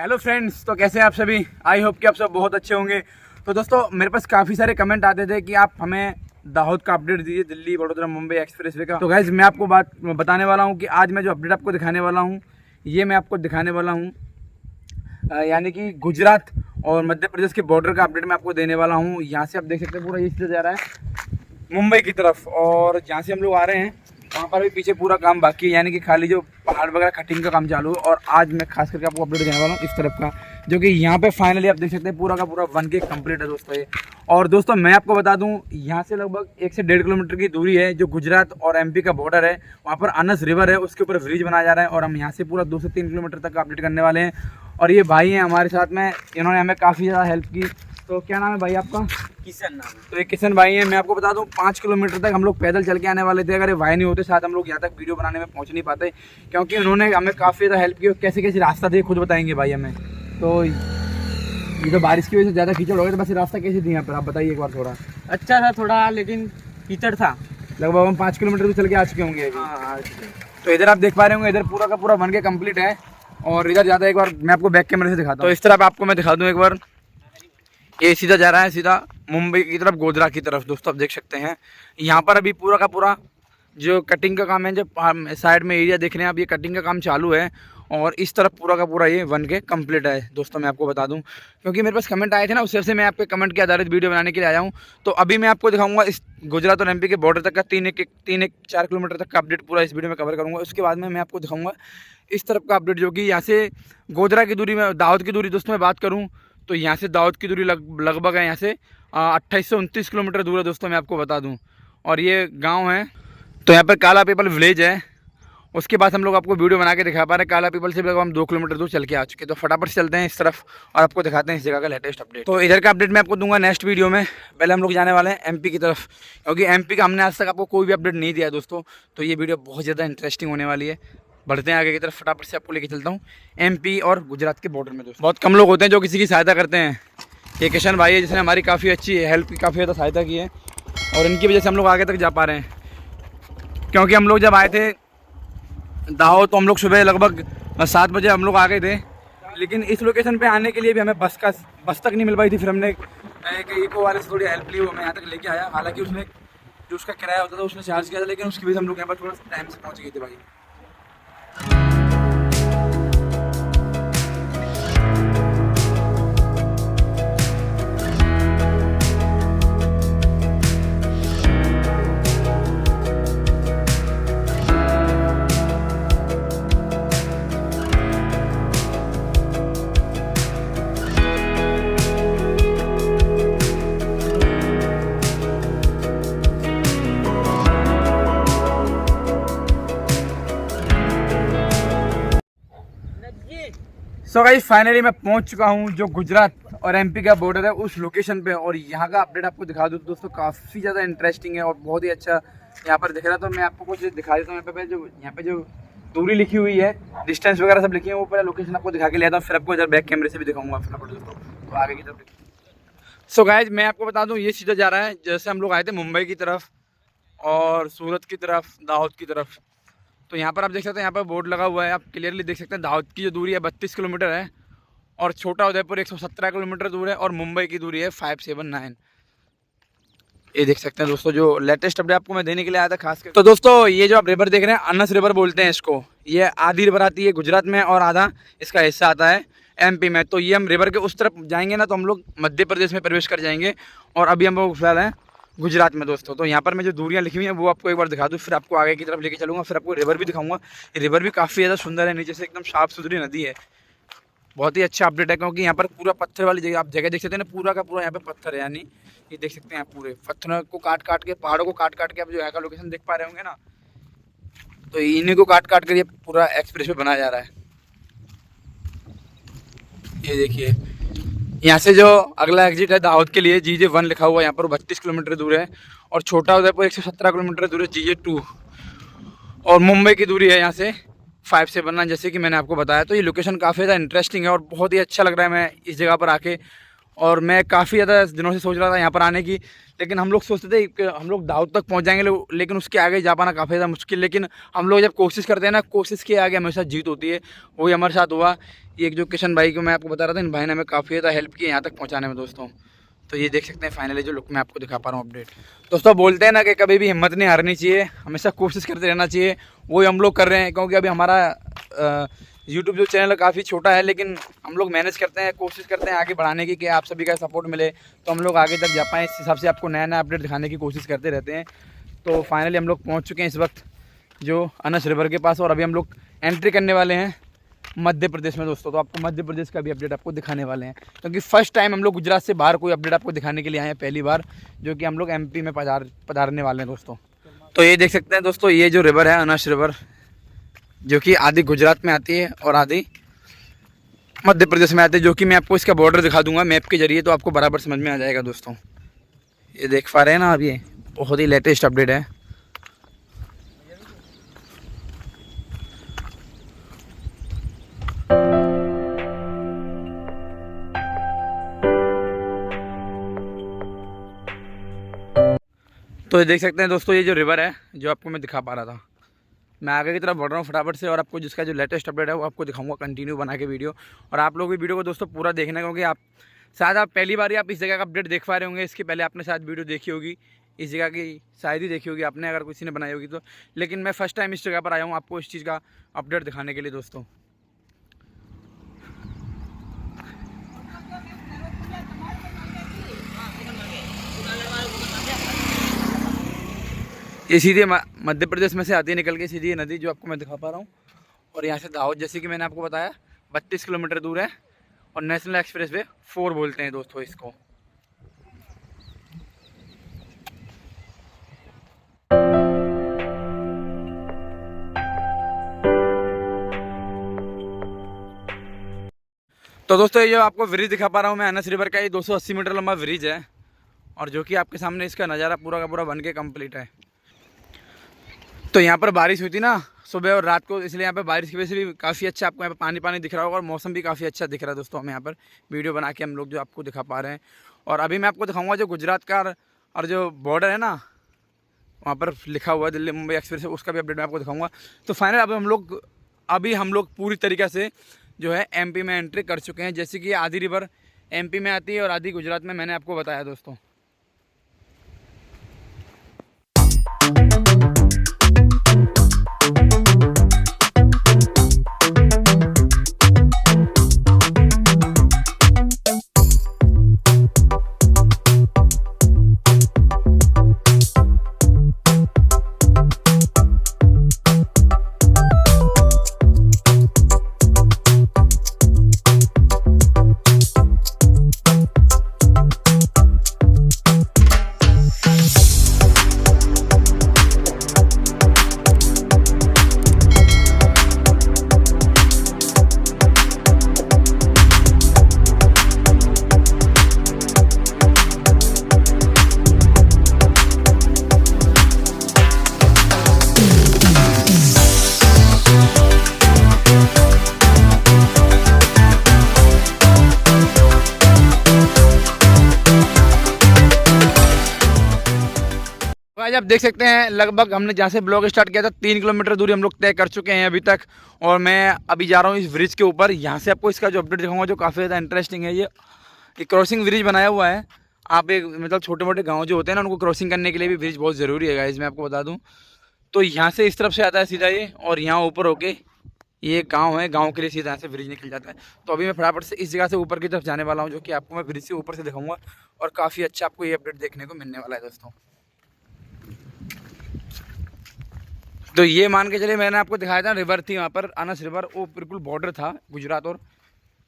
Hello friends, तो कैसे हैं आप सभी। आई होप कि आप सब बहुत अच्छे होंगे। तो दोस्तों, मेरे पास काफ़ी सारे कमेंट आते थे कि आप हमें दाहोद का अपडेट दीजिए, दिल्ली वडोदरा मुंबई एक्सप्रेसवे का। तो गाइज मैं आपको बात बताने वाला हूं कि आज मैं जो अपडेट आपको दिखाने वाला हूं, ये मैं आपको दिखाने वाला हूं यानी कि गुजरात और मध्य प्रदेश के बॉर्डर का अपडेट मैं आपको देने वाला हूँ। यहाँ से आप देख सकते हैं पूरा ये सीधा जा रहा है मुंबई की तरफ, और जहाँ से हम लोग आ रहे हैं वहाँ पर भी पीछे पूरा काम बाकी है, यानी कि खाली जो पहाड़ वगैरह कटिंग का काम चालू है। और आज मैं खास करके आपको अपडेट देने वाला हूँ इस तरफ का, जो कि यहाँ पे फाइनली आप देख सकते हैं पूरा का पूरा 1K कंप्लीट है दोस्तों ये। और दोस्तों मैं आपको बता दूँ, यहाँ से लगभग 1 से 1.5 किलोमीटर की दूरी है जो गुजरात और MP का बॉर्डर है। वहाँ पर अनस रिवर है, उसके ऊपर ब्रिज बनाया जा रहा है और हम यहाँ से पूरा 2 से 3 किलोमीटर तक अपडेट करने वाले हैं। और ये भाई हैं हमारे साथ में, इन्होंने हमें काफ़ी ज़्यादा हेल्प की। तो क्या नाम है भाई आपका? किशन नाम है। तो ये किशन भाई हैं। मैं आपको बता दूं 5 किलोमीटर तक हम लोग पैदल चल के आने वाले थे, अगर ये भाई नहीं होते साथ हम लोग यहाँ तक वीडियो बनाने में पहुँच नहीं पाते, क्योंकि उन्होंने हमें काफ़ी ज़्यादा हेल्प की। कैसे कैसे रास्ता थे खुद बताएंगे भाई हमें। तो ये तो बारिश की वजह से ज़्यादा कीचड़ हो गया, तो बस रास्ता कैसे थी यहाँ पर आप बताइए एक बार थोड़ा। अच्छा था थोड़ा, लेकिन कीचड़ था। लगभग हम 5 किलोमीटर तो चल के आ चुके होंगे अभी। हाँ। तो इधर आप देख पा रहे होंगे, इधर पूरा का पूरा 1K कंप्लीट है। और इधर ज़्यादा एक बार मैं आपको बैक कैमरे से दिखाता हूँ। तो इस तरफ आपको मैं दिखा दूँ एक बार, ये सीधा जा रहा है सीधा मुंबई की तरफ, गोधरा की तरफ। दोस्तों आप देख सकते हैं यहाँ पर अभी पूरा का पूरा जो कटिंग का काम है, जो साइड में एरिया देख रहे हैं आप, ये कटिंग का काम चालू है। और इस तरफ पूरा का पूरा ये 1K कंप्लीट है दोस्तों। मैं आपको बता दूं, क्योंकि मेरे पास कमेंट आए थे ना, उस वजह से मैं आपके कमेंट के आधारित वीडियो बनाने के लिए आया हूं। तो अभी मैं आपको दिखाऊंगा इस गुजरात और MP के बॉर्डर तक का 4 किलोमीटर तक का अपडेट पूरा इस वीडियो में कवर करूँगा। उसके बाद में मैं आपको दिखाऊँगा इस तरफ का अपडेट, जो कि यहाँ से गोधरा की दूरी में, दाहोद की दूरी दोस्तों मैं बात करूँ तो यहाँ से दाहोद की दूरी लगभग है यहाँ से 28 से 29 किलोमीटर दूर है दोस्तों, मैं आपको बता दूँ। और ये गांव है, तो यहाँ पर काला पीपल विलेज है। उसके बाद हम लोग आपको वीडियो बना के दिखा पा रहे हैं, काला पीपल से लगभग हम 2 किलोमीटर दूर चल के आ चुके। तो फटाफट चलते हैं इस तरफ और आपको दिखाते हैं इस जगह का लेटेस्ट अपडेट। तो इधर का अपडेट मैं आपको दूंगा नेक्स्ट वीडियो में। पहले हम लोग जाने वाले हैं MP की तरफ, क्योंकि MP का हमने आज तक आपको कोई भी अपडेट नहीं दिया दोस्तों। तो ये वीडियो बहुत ज़्यादा इंटरेस्टिंग होने वाली है। बढ़ते हैं आगे की तरफ, फटाफट से आपको लेके चलता हूँ MP और गुजरात के बॉर्डर में। दोस्तों बहुत कम लोग होते हैं जो किसी की सहायता करते हैं। ये किशन भाई है जिसने हमारी काफ़ी अच्छी हेल्प की, काफ़ी ज़्यादा सहायता की है, और इनकी वजह से हम लोग आगे तक जा पा रहे हैं। क्योंकि हम लोग जब आए थे दाहोद तो हम लोग सुबह लगभग 7 बजे हम लोग आ गए थे, लेकिन इस लोकेशन पे आने के लिए भी हमें बस तक नहीं मिल पाई थी। फिर हमने एक इको वाले से थोड़ी हेल्प ली, वो हमें यहाँ तक लेके आया। हालांकि उसने जो उसका किराया होता था उसने चार्ज किया था, लेकिन उसकी वजह से हम लोग यहाँ पर थोड़ा टाइम से पहुँच गए थे भाई। सो गाइस फाइनली मैं पहुंच चुका हूं जो गुजरात और MP का बॉर्डर है उस लोकेशन पे, और यहाँ का अपडेट आपको दिखा दूं दोस्तों। काफ़ी ज़्यादा इंटरेस्टिंग है और बहुत ही अच्छा यहाँ पर दिख रहा है। तो मैं आपको कुछ दिखा देता हूँ। यहाँ पे जो दूरी लिखी हुई है, डिस्टेंस वगैरह सब लिखी है, वो पहले लोकेशन आपको दिखा के ले आता हूँ, फिर आपको इधर बैक कैमरे से भी दिखाऊंगा फटाफट दोस्तों। तो आगे की तरफ सो गाइस मैं आपको बता दूँ, ये सीधा जा रहा है जैसे हम लोग आए थे मुंबई की तरफ और सूरत की तरफ, दाहोद की तरफ। तो यहाँ पर आप देख सकते हैं, यहाँ पर बोर्ड लगा हुआ है, आप क्लियरली देख सकते हैं। दाहोद की जो दूरी है 32 किलोमीटर है, और छोटा उदयपुर 117 किलोमीटर दूर है, और मुंबई की दूरी है 579। ये देख सकते हैं दोस्तों, जो लेटेस्ट अपडेट आपको मैं देने के लिए आया था खास कर। तो दोस्तों ये जो आप रिवर देख रहे हैं, अनस रिवर बोलते हैं इसको। ये आधी रिवर आती है गुजरात में और आधा इसका हिस्सा आता है MP में। तो ये हम रिवर के उस तरफ जाएंगे ना, तो हम लोग मध्य प्रदेश में प्रवेश कर जाएंगे। और अभी हम लोग फिलहाल हैं गुजरात में दोस्तों। तो यहाँ पर मैं जो दूरियाँ लिखी हुई हैं वो आपको एक बार दिखा दूँ, फिर आपको आगे की तरफ लेके चलूँगा, फिर आपको रिवर भी दिखाऊंगा। रिवर भी काफ़ी ज़्यादा सुंदर है, नीचे से एकदम साफ सुथरी नदी है। बहुत ही अच्छा अपडेट है, क्योंकि यहाँ पर पूरा पत्थर वाली जगह आप जगह देख सकते हैं ना, पूरा का पूरा यहाँ पे पत्थर है। यानी ये देख सकते हैं आप पूरे पत्थरों को काट के, पहाड़ों को काट के आप जो यहाँ का लोकेशन देख पा रहे होंगे ना, तो इन्हीं को काट कर ये पूरा एक्सप्रेस वे बनाया जा रहा है। ये देखिए, यहाँ से जो अगला एग्जिट है दाहोद के लिए, GJ1 लिखा हुआ है यहाँ पर, 32 किलोमीटर दूर है। और छोटा उदयपुर 117 किलोमीटर दूर है, GJ2। और मुंबई की दूरी है यहाँ से 579, जैसे कि मैंने आपको बताया। तो ये लोकेशन काफ़ी ज़्यादा इंटरेस्टिंग है और बहुत ही अच्छा लग रहा है मैं इस जगह पर आके। और मैं काफ़ी ज़्यादा दिनों से सोच रहा था यहाँ पर आने की, लेकिन हम लोग सोचते थे कि हम लोग दाऊद तक पहुँच जाएंगे, लेकिन उसके आगे जा पाना काफ़ी ज़्यादा मुश्किल। लेकिन हम लोग जब कोशिश करते हैं ना, कोशिश के आगे हमेशा जीत होती है। वही हमारे साथ हुआ। ये एक जो किशन भाई को मैं आपको बता रहा था, इन भाई ने हमें काफ़ी ज़्यादा हेल्प की यहाँ तक पहुँचाने में दोस्तों। तो ये देख सकते हैं फाइनली जो लुक मैं आपको दिखा पा रहा हूँ अपडेट। दोस्तों बोलते हैं ना कि कभी भी हिम्मत नहीं हारनी चाहिए, हमेशा कोशिश करते रहना चाहिए। वही हम लोग कर रहे हैं, क्योंकि अभी हमारा यूट्यूब जो चैनल है काफ़ी छोटा है, लेकिन हम लोग मैनेज करते हैं, कोशिश करते हैं आगे बढ़ाने की, कि आप सभी का सपोर्ट मिले तो हम लोग आगे तक जा पाएँ। इस हिसाब से आपको नया नया अपडेट दिखाने की कोशिश करते रहते हैं। तो फाइनली हम लोग पहुँच चुके हैं इस वक्त जो अनस रिवर के पास, और अभी हम लोग एंट्री करने वाले हैं मध्य प्रदेश में दोस्तों। तो आपको मध्य प्रदेश का भी अपडेट आपको दिखाने वाले हैं, क्योंकि फर्स्ट टाइम हम लोग गुजरात से बाहर कोई अपडेट आपको दिखाने के लिए आए हैं, पहली बार, जो कि हम लोग एमपी में पधारने वाले हैं दोस्तों। तो ये देख सकते हैं दोस्तों, ये जो रिवर है अनस रिवर, जो कि आधी गुजरात में आती है और आधी मध्य प्रदेश में आती है, जो कि मैं आपको इसका बॉर्डर दिखा दूंगा मैप के जरिए, तो आपको बराबर समझ में आ जाएगा दोस्तों। ये देख पा रहे हैं ना आप, ये बहुत ही लेटेस्ट अपडेट है। तो ये देख सकते हैं दोस्तों, ये जो रिवर है जो आपको मैं दिखा पा रहा था, मैं आगे की तरफ बढ़ रहा हूँ फटाफट से, और आपको जिसका जो लेटेस्ट अपडेट है वो आपको दिखाऊंगा कंटिन्यू बना के वीडियो। और आप लोग भी वीडियो को दोस्तों पूरा देखना, क्योंकि आप शायद आप पहली बार ही आप इस जगह का अपडेट देख पा रहे होंगे। इसके पहले आपने शायद वीडियो देखी होगी, इस जगह की शायद ही देखी होगी आपने, अगर किसी ने बनाई होगी तो। लेकिन मैं फर्स्ट टाइम इस जगह पर आया हूँ आपको इस चीज़ का अपडेट दिखाने के लिए दोस्तों। ये सीधे मध्य प्रदेश में से आती है निकल के सीधी नदी, जो आपको मैं दिखा पा रहा हूँ। और यहाँ से दाहोद, जैसे कि मैंने आपको बताया, 32 किलोमीटर दूर है, और नेशनल एक्सप्रेस वे 4 बोलते हैं दोस्तों इसको। तो दोस्तों ये जो आपको ब्रिज दिखा पा रहा हूँ मैं अनस रिवर का, ये 280 मीटर लंबा ब्रिज है, और जो कि आपके सामने इसका नज़ारा पूरा का पूरा बन के कम्प्लीट है। तो यहाँ पर बारिश हुई थी ना सुबह और रात को, इसलिए यहाँ पे बारिश की वजह से भी काफ़ी अच्छा आपको यहाँ पे पानी पानी दिख रहा होगा, और मौसम भी काफ़ी अच्छा दिख रहा है दोस्तों। हम यहाँ पर वीडियो बना के हम लोग जो आपको दिखा पा रहे हैं। और अभी मैं आपको दिखाऊंगा जो गुजरात का और जो बॉर्डर है ना, वहाँ पर लिखा हुआ है दिल्ली मुंबई एक्सप्रेस, उसका भी अपडेट मैं आपको दिखाऊँगा। तो फाइनल अभी हम लोग पूरी तरीक़े से जो है एमपी में एंट्री कर चुके हैं। जैसे कि आधी रिवर एमपी में आती है और आधी गुजरात में, मैंने आपको बताया दोस्तों। आप देख सकते हैं लगभग हमने जहाँ से ब्लॉग स्टार्ट किया था 3 किलोमीटर दूरी हम लोग तय कर चुके हैं अभी तक। और मैं अभी जा रहा हूँ इस ब्रिज के ऊपर, यहाँ से आपको इसका जो अपडेट दिखाऊंगा जो काफ़ी ज़्यादा इंटरेस्टिंग है। ये क्रॉसिंग ब्रिज बनाया हुआ है। आप एक मतलब छोटे मोटे गाँव जो होते हैं ना, उनको क्रॉसिंग करने के लिए भी ब्रिज बहुत ज़रूरी है गाइस, मैं आपको बता दूँ। तो यहाँ से इस तरफ से आता है सीधा ये, और यहाँ ऊपर होके ये गाँव है, गाँव के लिए सीधा यहाँ से ब्रिज निकल जाता है। तो अभी मैं फटाफट से इस जगह से ऊपर की तरफ जाने वाला हूँ, जो कि आपको मैं ब्रिज से ऊपर से दिखाऊँगा, और काफ़ी अच्छा आपको ये अपडेट देखने को मिलने वाला है दोस्तों। तो ये मान के चलिए, मैंने आपको दिखाया था रिवर थी वहाँ पर अनस रिवर, वो बिल्कुल बॉर्डर था गुजरात और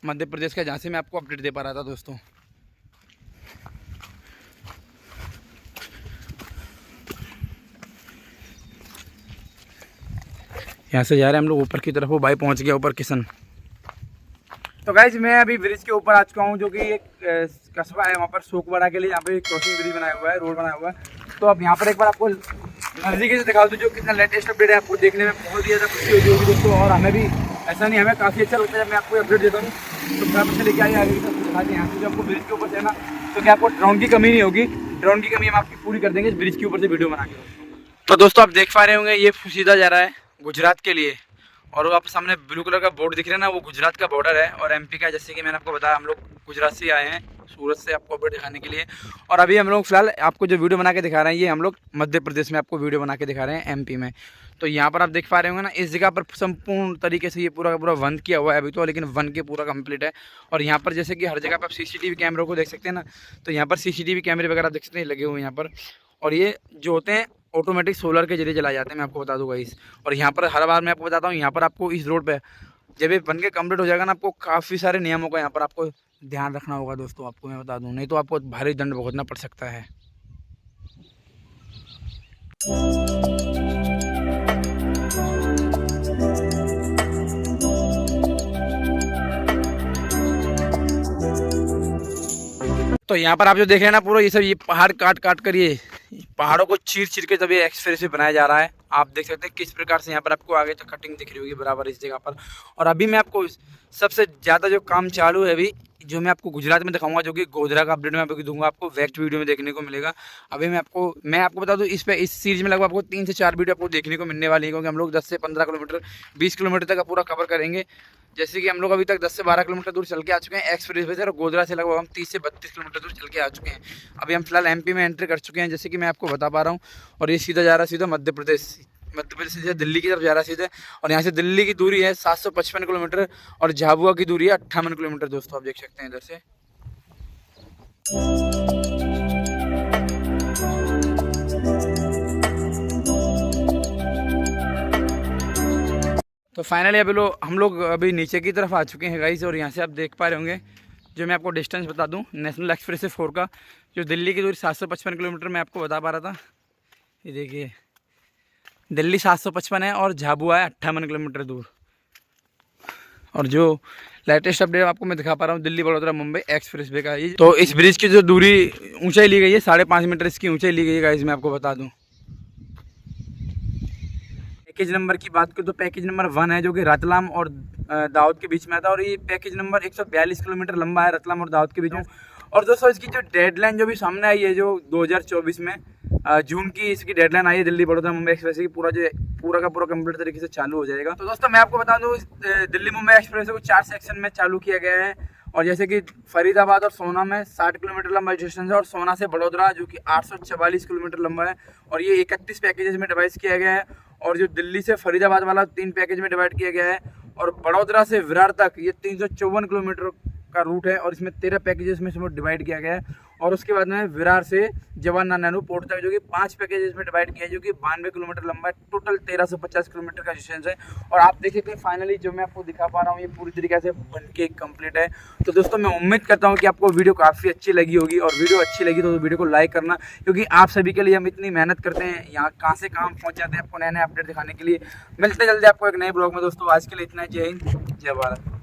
मध्य प्रदेश का, जहाँ से मैं आपको अपडेट दे पा रहा था दोस्तों। यहाँ से जा रहे हैं हम लोग ऊपर की तरफ, वो भाई पहुँच गया ऊपर किशन। तो गाइज मैं अभी ब्रिज के ऊपर आ चुका हूँ, जो कि एक कस्बा है वहाँ पर सोकवाड़ा के लिए, यहाँ पे क्रॉसिंग ब्रिज बनाया हुआ है, रोड बनाया हुआ है। तो अब यहाँ पर एक बार आपको नज़दीक से दिखा दूँ जो कितना लेटेस्ट अपडेट है, आपको देखने में बहुत ही ज़्यादा खुशी होगी दोस्तों। और हमें भी ऐसा नहीं, हमें काफ़ी अच्छा लगता है जब मैं आपको अपडेट देता हूँ। तो फटाफट से लेके आइए, आगे की तरफ दिखाते हैं। यहाँ से जो आपको ब्रिज के ऊपर से है ना, तो क्या आपको ड्रोन की कमी नहीं होगी। ड्रोन की कमी हम आपकी पूरी कर देंगे इस ब्रिज के ऊपर से वीडियो बना के। तो दोस्तों आप देख पा रहे होंगे ये सीधा जा रहा है गुजरात के लिए, और वो आप सामने ब्लू कलर का बोर्ड दिख रहा है ना, वो गुजरात का बॉर्डर है और एमपी का। जैसे कि मैंने आपको बताया, हम लोग गुजरात से आए हैं, सूरत से, आपको अपडेट दिखाने के लिए। और अभी हम लोग फिलहाल आपको जो वीडियो बना के दिखा रहे हैं, ये हम लोग मध्य प्रदेश में आपको वीडियो बना के दिखा रहे हैं, एमपी में। तो यहाँ पर आप देख पा रहे होंगे ना, इस जगह पर संपूर्ण तरीके से ये पूरा का पूरा वन किया हुआ है अभी तो, लेकिन वन के पूरा कंप्लीट है। और यहाँ पर जैसे कि हर जगह पर आप सीसीटीवी कैमरों को देख सकते हैं ना, तो यहाँ पर सीसीटीवी कैमरे वगैरह देख सकते हैं लगे हुए हैं यहाँ पर। और ये जो होते हैं ऑटोमेटिक सोलर के जरिए चलाए जाते हैं, मैं आपको बता दूंगा इस। और यहाँ पर हर बार मैं आपको बताता हूँ, यहाँ पर आपको इस रोड पे जब ये बन के कम्प्लीट हो जाएगा ना, आपको काफ़ी सारे नियमों का यहाँ पर आपको ध्यान रखना होगा दोस्तों, आपको मैं बता दूँ, नहीं तो आपको भारी दंड भुगतना पड़ सकता है। तो यहाँ पर आप जो देख रहे हैं ना, पूरा ये सब ये पहाड़ काट काट कर ये पहाड़ों को चीर चीर के जब ये एक्सप्रेस वे बनाया जा रहा है। आप देख सकते हैं किस प्रकार से यहाँ पर आपको आगे तक कटिंग दिख रही होगी बराबर इस जगह पर। और अभी मैं आपको सबसे ज़्यादा जो काम चालू है अभी, जो मैं आपको गुजरात में दिखाऊंगा, जो कि गोधरा का अपडेट मैं आपको दूंगा, आपको नेक्स्ट वीडियो में देखने को मिलेगा। अभी मैं आपको बता दूं, इस सीरीज में लगभग आपको 3 से 4 वीडियो आपको देखने को मिलने वाली है, क्योंकि हम लोग 10 से 15 किलोमीटर 20 किलोमीटर तक का पूरा कवर करेंगे। जैसे कि हम लोग अभी तक 10 से 12 किलोमीटर दूर चल के आ चुके हैं एक्सप्रेस वे से, और गोधरा से लगभग हम 30 से 32 किलोमीटर दूर चल के आ चुके हैं। अभी हम फिलहाल एमपी में एंट्री कर चुके हैं, जैसे कि मैं आपको बता पा रहा हूँ। और ये सीधा जा रहा है, सीधा मध्य प्रदेश से दिल्ली की तरफ जा रहा है सीधे। और यहाँ से दिल्ली की दूरी है 755 किलोमीटर, और झाबुआ की दूरी है 58 किलोमीटर दोस्तों, आप देख सकते हैं इधर से। तो फाइनली हम लोग अभी नीचे की तरफ आ चुके हैं गाइस। और यहाँ से आप देख पा रहे होंगे, जो मैं आपको डिस्टेंस बता दूं, नेशनल एक्सप्रेस 4 का जो दिल्ली की दूरी 755 किलोमीटर मैं आपको बता पा रहा था। ये देखिए, दिल्ली 755 है और झाबुआ है 58 किलोमीटर दूर। और जो लेटेस्ट अपडेट आपको मैं दिखा पा रहा हूँ, दिल्ली बड़ौदा मुंबई एक्सप्रेस वे का ये। तो इस ब्रिज की जो दूरी ऊंचाई ली गई है 5.5 मीटर इसकी ऊंचाई ली गई है गाइस, मैं आपको बता दूँ। पैकेज नंबर की बात करूँ तो पैकेज नंबर 1 है, जो कि रतलाम और दाऊद के बीच में आता है। और ये पैकेज नंबर 142 किलोमीटर लंबा है, रतलाम और दाऊद के बीच में। और दोस्तों इसकी जो डेडलाइन जो भी सामने आई है, जो 2024 में जून की इसकी डेडलाइन आई है, दिल्ली बड़ौदा मुंबई एक्सप्रेस की पूरा का पूरा कंप्लीट तरीके से चालू हो जाएगा। तो दोस्तों मैं आपको बता दूं, दिल्ली मुंबई एक्सप्रेस को 4 सेक्शन में चालू किया गया है। और जैसे कि फरीदाबाद और सोना में 60 किलोमीटर लंबा स्टेशन है, और सोना से बड़ौदा जो कि 844 किलोमीटर लंबा है, और ये 31 पैकेजेस में डिवाइड किया गया है। और जो दिल्ली से फरीदाबाद वाला 3 पैकेज में डिवाइड किया गया है, और बड़ौदा से विरार तक ये 354 किलोमीटर का रूट है, और इसमें 13 पैकेजेस में डिवाइड किया गया है। और उसके बाद में विरार से जवाहरलाल नेहरू पोर्ट तक जो कि 5 पैकेजेस में डिवाइड किया है, जो कि 92 किलोमीटर लंबा है। टोटल 1350 किलोमीटर का डिस्टेंस है। और आप देखिए कि फाइनली जो मैं आपको दिखा पा रहा हूँ, ये पूरी तरीके से बन के कंप्लीट है। तो दोस्तों मैं उम्मीद करता हूँ कि आपको वीडियो काफ़ी अच्छी लगी होगी, और वीडियो अच्छी लगी तो वीडियो को लाइक करना, क्योंकि आप सभी के लिए हम इतनी मेहनत करते हैं, यहाँ कहाँ से कहाँ पहुँच जाते हैं आपको नए नए अपडेट दिखाने के लिए। मिलते जल्दी आपको एक नए ब्लॉग में दोस्तों। आज के लिए इतना, जय हिंद जय भारत।